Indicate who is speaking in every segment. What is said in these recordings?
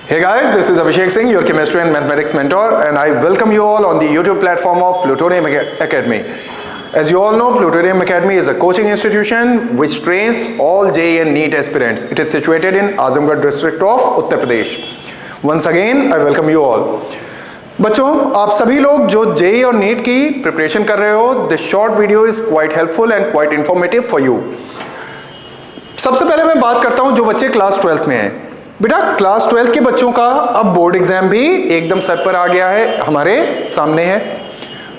Speaker 1: Hey guys, this is Abhishek Singh, your chemistry and mathematics mentor, and I welcome you all on the YouTube platform of Plutonium Academy. As you all know, Plutonium Academy is a coaching institution which trains all JEE and NEET aspirants. It is situated in Azamgarh district of Uttar Pradesh. Once again, I welcome you all. बच्चों, आप सभी लोग जो JEE और NEET की preparation कर रहे हो, this short video is quite helpful and quite informative for you. सबसे पहले मैं बात करता हूं जो बच्चे क्लास 12th में हैं। बेटा, क्लास 12th के बच्चों का अब बोर्ड एग्जाम भी एकदम सर पर आ गया है, हमारे सामने है।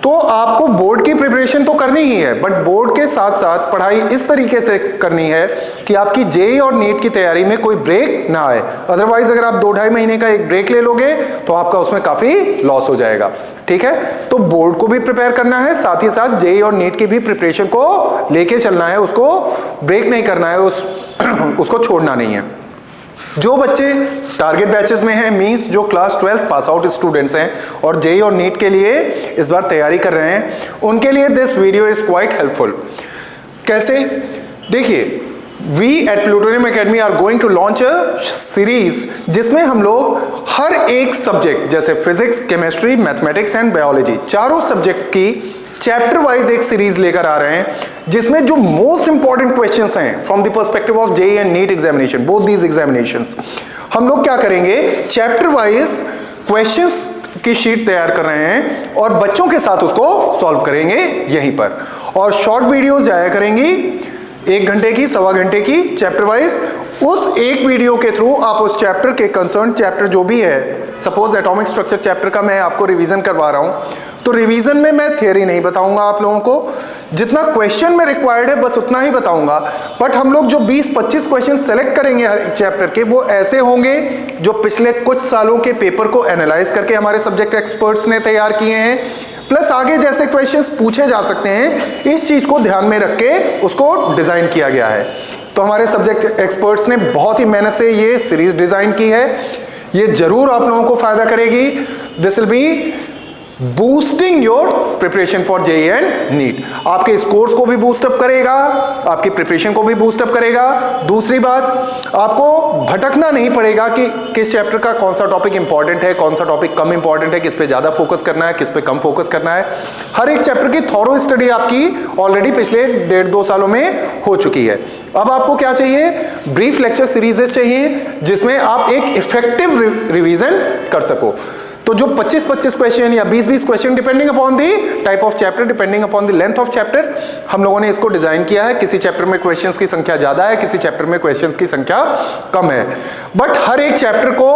Speaker 1: तो आपको बोर्ड की प्रिपरेशन तो करनी ही है, बट बोर्ड के साथ साथ पढ़ाई इस तरीके से करनी है कि आपकी JEE और NEET की तैयारी में कोई ब्रेक ना आए। अदरवाइज अगर आप 2-2.5 महीने का एक ब्रेक ले लोगे तो आपका उसमें काफी लॉस हो जाएगा। ठीक है, तो बोर्ड को भी प्रिपेयर करना है, साथ ही साथ JEE और NEET की भी प्रिपरेशन को लेके चलना है, उसको ब्रेक नहीं करना है, उसको छोड़ना नहीं है। जो बच्चे टारगेट बैचेस में हैं, मींस जो क्लास 12 पास आउट स्टूडेंट्स हैं और JEE और NEET के लिए इस बार तैयारी कर रहे हैं, उनके लिए this video is quite helpful. कैसे? देखिए, we at Plutonium Academy are going to launch a series जिसमें हम लोग हर एक सब्जेक्ट जैसे physics, chemistry, mathematics and biology, चारों सब्जेक्ट्स की चैप्टर वाइज एक सीरीज लेकर आ रहे हैं जिसमें जो मोस्ट इंपॉर्टेंट क्वेश्चंस हैं from the perspective of JEE and NEET examination, both these examinations, हम लोग क्या करेंगे, चैप्टर वाइज क्वेश्चंस की शीट तैयार कर रहे हैं और बच्चों के साथ उसको सॉल्व करेंगे यहीं पर। और शॉर्ट वीडियोस जाया करेंगी 1 घंटे की, 1.25 घंटे की, चैप्टर वाइज। उस एक वीडियो के थ्रू आप उस चैप्टर के कंसर्न चैप्टर जो भी है, सपोज एटॉमिक स्ट्रक्चर चैप्टर का मैं आपको रिवीजन करवा रहा हूं, तो रिवीजन में मैं थ्योरी नहीं बताऊंगा आप लोगों को, जितना क्वेश्चन में रिक्वायर्ड है बस उतना ही बताऊंगा। बट हम लोग जो 20-25 क्वेश्चन सेलेक्ट करेंगे हर एक चैप्टर के, वो ऐसे होंगे जो पिछले कुछ सालों के पेपर को एनालाइज करके हमारे सब्जेक्ट एक्सपर्ट्स ने तैयार किए हैं, प्लस आगे जैसे क्वेश्चंस पूछे जा सकते हैं, इस चीज को ध्यान में रख के उसको डिजाइन किया गया है। तो हमारे सब्जेक्ट एक्सपर्ट्स ने बहुत ही मेहनत से ये सीरीज डिजाइन की है, ये जरूर आप लोगों को फायदा करेगी। This will be boosting your preparation for JEE and NEET। आपके स्कोर्स को भी बूस्टअप करेगा, आपकी प्रिपरेशन को भी बूस्टअप करेगा। दूसरी बात, आपको भटकना नहीं पड़ेगा कि किस चैप्टर का कौन सा टॉपिक इंपॉर्टेंट है, कौन सा टॉपिक कम इंपॉर्टेंट है, किस पे ज्यादा फोकस करना है, किस पे कम फोकस करना है। हर एक चैप्टर की थॉरो स्टडी आपकी ऑलरेडी पिछले 1.5-2 सालों में हो चुकी है। अब आपको क्या चाहिए, ब्रीफ लेक्चर सीरीजेस चाहिए जिसमें आप एक इफेक्टिव रिवीजन कर सको। तो जो 25-25 क्वेश्चन या 20-20 question, depending upon the type of chapter, depending upon the length of chapter, हम लोगों ने इसको डिजाइन किया है। किसी चैप्टर में क्वेश्चंस की संख्या ज्यादा है, किसी चैप्टर में क्वेश्चंस की संख्या कम है, बट हर एक चैप्टर को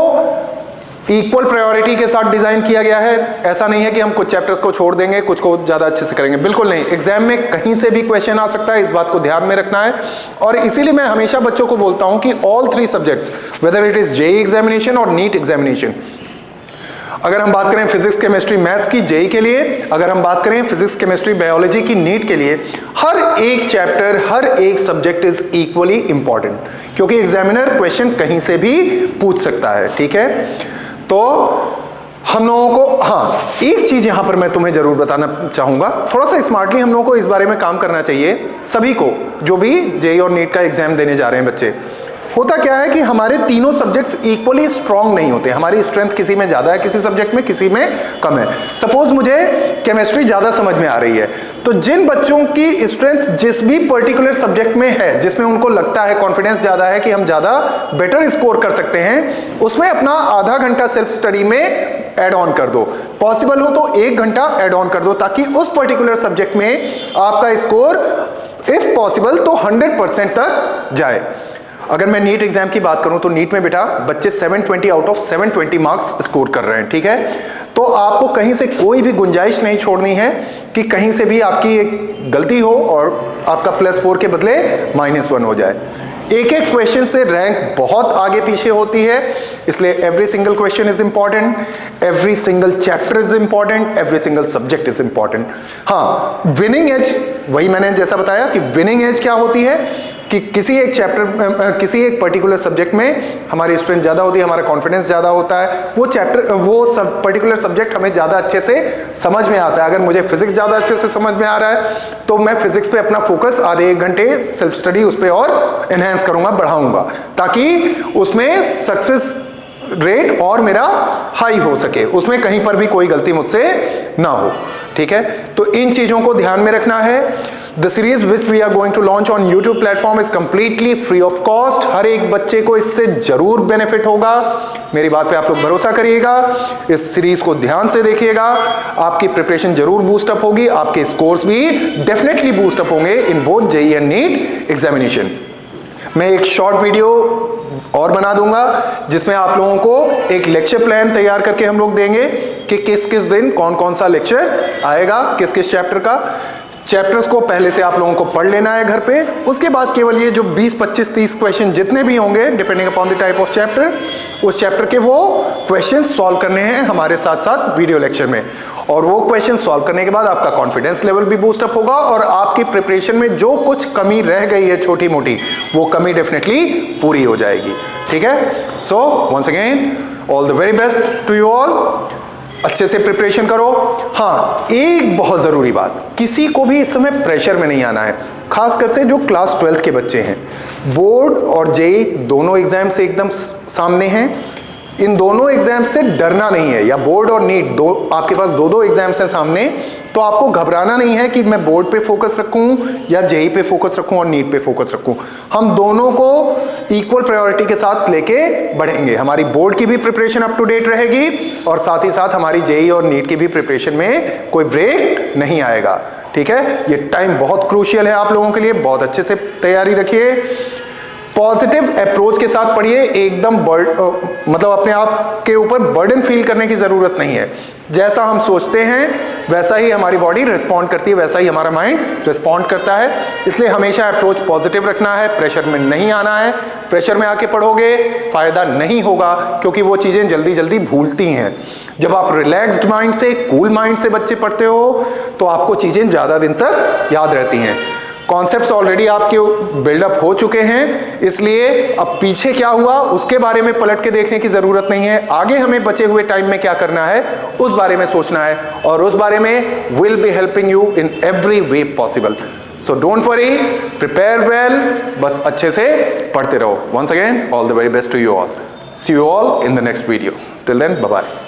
Speaker 1: इक्वल प्रायोरिटी के साथ डिजाइन किया गया है। ऐसा नहीं है कि हम कुछ चैप्टर्स को छोड़ देंगे, कुछ को ज्यादा अच्छे से करेंगे, बिल्कुल नहीं। एग्जाम में कहीं से भी क्वेश्चन आ सकता है, इस बात को ध्यान में रखना है। और इसीलिए मैं हमेशा बच्चों को बोलता हूं कि all 3 subjects, whether it is JEE examination और NEET एग्जामिनेशन, अगर हम बात करें फिजिक्स, केमिस्ट्री, मैथ्स की JEE के लिए, अगर हम बात करें फिजिक्स, केमिस्ट्री, बायोलॉजी की NEET के लिए, हर एक चैप्टर, हर एक सब्जेक्ट इज इक्वली इंपॉर्टेंट, क्योंकि एग्जामिनर क्वेश्चन कहीं से भी पूछ सकता है। ठीक है, तो हम लोगों को, हाँ, एक चीज यहां पर मैं तुम्हें जरूर बताना चाहूंगा, थोड़ा सा स्मार्टली हम लोगों को इस बारे में काम करना चाहिए, सभी को जो भी JEE और NEET का एग्जाम देने जा रहे हैं बच्चे। होता क्या है कि हमारे तीनों सब्जेक्ट्स इक्वली स्ट्रांग नहीं होते, हमारी स्ट्रेंथ किसी में ज्यादा है, किसी सब्जेक्ट में, किसी में कम है। सपोज मुझे केमिस्ट्री ज्यादा समझ में आ रही है, तो जिन बच्चों की स्ट्रेंथ जिस भी पर्टिकुलर सब्जेक्ट में है, जिसमें उनको लगता है, कॉन्फिडेंस ज्यादा है कि हम ज्यादा बेटर स्कोर कर सकते हैं, उसमें अपना आधा घंटा सेल्फ स्टडी में ऐड ऑन कर दो। पॉसिबल हो तो 1 घंटा ऐड ऑन कर दो, ताकि उस पर्टिकुलर सब्जेक्ट में आपका स्कोर इफ पॉसिबल तो 100% तक जाए। अगर मैं NEET एग्जाम की बात करूं तो NEET में बेटा बच्चे 720 आउट ऑफ 720 मार्क्स स्कोर कर रहे हैं। ठीक है, तो आपको कहीं से कोई भी गुंजाइश नहीं छोड़नी है कि कहीं से भी आपकी एक गलती हो और आपका +4 के बदले -1 हो जाए। एक एक क्वेश्चन से रैंक बहुत आगे पीछे होती है, इसलिए every single question is important, every single chapter is important, every single subject is important. हाँ, विनिंग एज, वही मैंने जैसा बताया कि विनिंग एज क्या होती है कि किसी एक चैप्टर, किसी एक पर्टिकुलर सब्जेक्ट में हमारी स्ट्रेंथ ज्यादा होती है, हमारा कॉन्फिडेंस ज्यादा होता है, वो चैप्टर, वो सब पर्टिकुलर सब्जेक्ट हमें ज्यादा अच्छे से समझ में आता है। अगर मुझे फिजिक्स ज्यादा अच्छे से समझ में आ रहा है तो मैं फिजिक्स पे अपना फोकस आधे 1 घंटे सेल्फ स्टडी उस पर और एनहेंस करूंगा, बढ़ाऊंगा, ताकि उसमें सक्सेस रेट और मेरा हाई हो सके, उसमें कहीं पर भी कोई गलती मुझसे ना हो। ठीक है, तो इन चीजों को ध्यान में रखना है। The series which we are going to launch on YouTube platform is completely free of cost. हर एक बच्चे को इससे जरूर बेनिफिट होगा, मेरी बात पे आप लोग भरोसा करिएगा। इस सीरीज को ध्यान से देखिएगा, आपकी प्रिपरेशन जरूर बूस्ट अप होगी, आपके स्कोर्स भी डेफिनेटली बूस्ट अप होंगे in both JEE and NEET examination. मैं एक शॉर्ट वीडियो और बना दूंगा जिसमें आप लोगों को एक लेक्चर प्लान तैयार करके हम लोग देंगे कि किस किस दिन कौन कौन सा लेक्चर आएगा, किस किस चैप्टर का। चैप्टर्स को पहले से आप लोगों को पढ़ लेना है घर पे, उसके बाद केवल ये जो 20, 25, 30 क्वेश्चन जितने भी होंगे depending upon the type of chapter, उस चैप्टर के वो क्वेश्चन सॉल्व करने हैं हमारे साथ साथ वीडियो लेक्चर में। और वो क्वेश्चन सॉल्व करने के बाद आपका कॉन्फिडेंस लेवल भी बूस्ट अप होगा और आपकी प्रिपरेशन में जो कुछ कमी रह गई है छोटी मोटी, वो कमी डेफिनेटली पूरी हो जाएगी। ठीक है, so once again all the very best to you all. अच्छे से प्रिपरेशन करो। हाँ, एक बहुत ज़रूरी बात, किसी को भी इस समय प्रेशर में नहीं आना है, खासकर से जो क्लास 12 के बच्चे हैं। बोर्ड और जेईई दोनों एग्जाम से एकदम सामने हैं, इन दोनों एग्जाम से डरना नहीं है, या बोर्ड और नीट दो आपके पास दो एग्जाम्स हैं सामने, तो आपको घबराना नहीं है कि मैं बोर्ड पे फोकस रखूं या जेईई पे फोकस रखूं और नीट पे फोकस रखूं। हम दोनों को इक्वल प्रायोरिटी के साथ लेके बढ़ेंगे। हमारी बोर्ड की भी प्रिपरेशन अप टू डेट रहेगी और साथ ही साथ हमारी जेईई और नीट की भी प्रिपरेशन में कोई ब्रेक नहीं आएगा। ठीक है, ये टाइम बहुत क्रूशियल है आप लोगों के लिए, बहुत अच्छे से तैयारी रखिए, पॉजिटिव अप्रोच के साथ पढ़िए। एकदम मतलब अपने आप के ऊपर बर्डन फील करने की जरूरत नहीं है। जैसा हम सोचते हैं वैसा ही हमारी बॉडी रिस्पॉन्ड करती है, वैसा ही हमारा माइंड रिस्पॉन्ड करता है। इसलिए हमेशा अप्रोच पॉजिटिव रखना है, प्रेशर में नहीं आना है। प्रेशर में आके पढ़ोगे फायदा नहीं होगा, क्योंकि वो चीजें जल्दी जल्दी भूलती हैं। जब आप रिलैक्स्ड माइंड से, कूल माइंड से बच्चे पढ़ते हो तो आपको चीजें ज्यादा दिन तक याद रहती हैं। कॉन्सेप्ट्स ऑलरेडी आपके बिल्डअप हो चुके हैं, इसलिए अब पीछे क्या हुआ उसके बारे में पलट के देखने की जरूरत नहीं है। आगे हमें बचे हुए टाइम में क्या करना है उस बारे में सोचना है, और उस बारे में will be helping you in every way possible. So don't worry, prepare well, बस अच्छे से पढ़ते रहो। Once again all the very best to you all. See you all in the next video. Till then, bye bye.